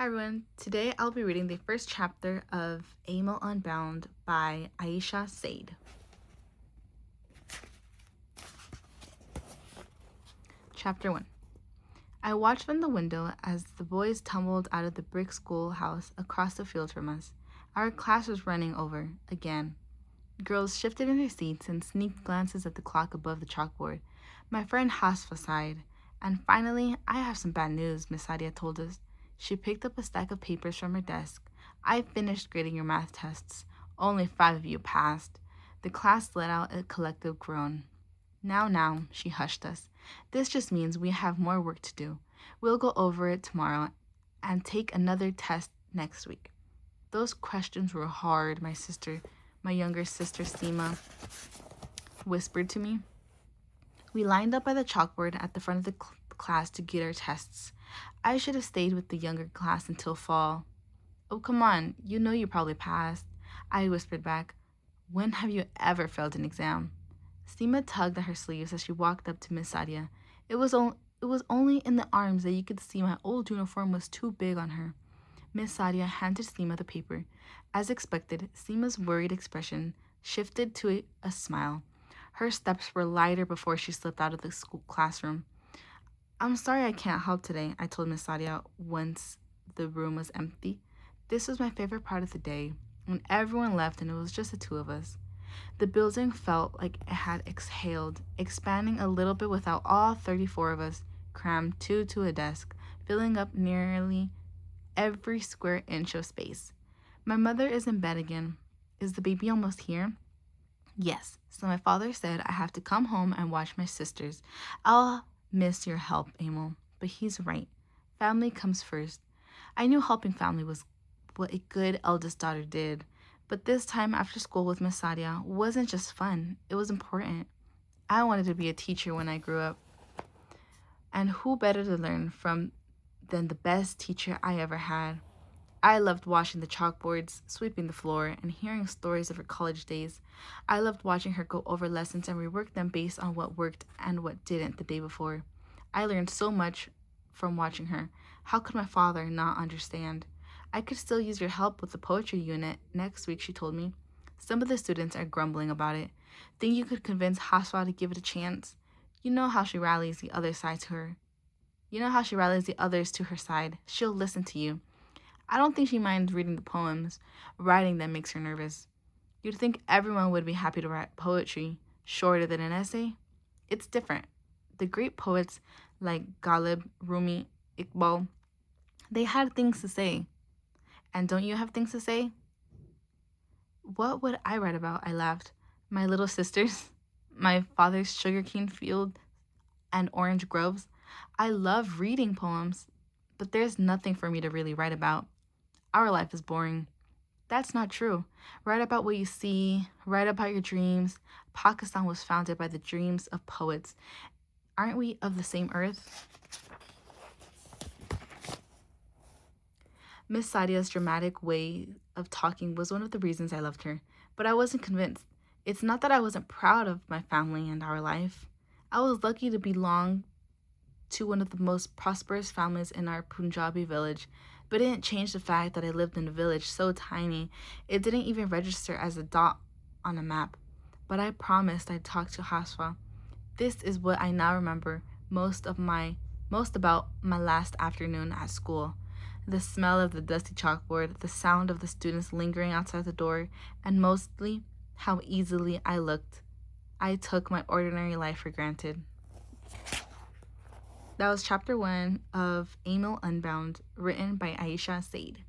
Hi everyone, today I'll be reading the first chapter of Amal Unbound by Aisha Said. Chapter 1. I watched from the window as the boys tumbled out of the brick schoolhouse across the field from us. Our class was running over, again. Girls shifted in their seats and sneaked glances at the clock above the chalkboard. My friend Hasfa sighed. And finally, I have some bad news, Miss Sadia told us. She picked up a stack of papers from her desk. I finished grading your math tests. Only 5 of you passed. The class let out a collective groan. Now, she hushed us. This just means we have more work to do. We'll go over it tomorrow and take another test next week. Those questions were hard, my younger sister Seema whispered to me. We lined up by the chalkboard at the front of the class to get our tests. I should have stayed with the younger class until fall. Oh, come on, you know you probably passed, I whispered back. When have you ever failed an exam? Seema tugged at her sleeves as she walked up to Miss Sadia. It was only in the arms that you could see my old uniform was too big on her. Miss Sadia handed Seema the paper. As expected, Seema's worried expression shifted to a smile. Her steps were lighter before she slipped out of the school classroom. I'm sorry I can't help today, I told Miss Sadia once the room was empty. This was my favorite part of the day, when everyone left and it was just the two of us. The building felt like it had exhaled, expanding a little bit without all 34 of us crammed two to a desk, filling up nearly every square inch of space. My mother is in bed again. Is the baby almost here? Yes, so my father said I have to come home and watch my sisters. I'll miss your help, Amal, but he's right. Family comes first. I knew helping family was what a good eldest daughter did, but this time after school with Miss Sadia wasn't just fun, it was important. I wanted to be a teacher when I grew up. And who better to learn from than the best teacher I ever had? I loved washing the chalkboards, sweeping the floor, and hearing stories of her college days. I loved watching her go over lessons and rework them based on what worked and what didn't the day before. I learned so much from watching her. How could my father not understand? I could still use your help with the poetry unit next week, she told me. Some of the students are grumbling about it. Think you could convince Haswa to give it a chance? You know how she rallies the other side to her. You know how she rallies the others to her side. She'll listen to you. I don't think she minds reading the poems. Writing them makes her nervous. You'd think everyone would be happy to write poetry shorter than an essay. It's different. The great poets like Ghalib, Rumi, Iqbal, they had things to say. And don't you have things to say? What would I write about? I laughed. My little sisters, my father's sugarcane field and orange groves. I love reading poems, but there's nothing for me to really write about. Our life is boring. That's not true. Write about what you see, write about your dreams. Pakistan was founded by the dreams of poets. Aren't we of the same earth? Miss Sadia's dramatic way of talking was one of the reasons I loved her, but I wasn't convinced. It's not that I wasn't proud of my family and our life. I was lucky to belong to one of the most prosperous families in our Punjabi village, but it didn't change the fact that I lived in a village so tiny it didn't even register as a dot on a map. But I promised I'd talk to Haswa. This is what I now remember most about my last afternoon at school. The smell of the dusty chalkboard, the sound of the students lingering outside the door, and mostly how easily I took my ordinary life for granted. That was chapter 1 of Amal Unbound, written by Aisha Said.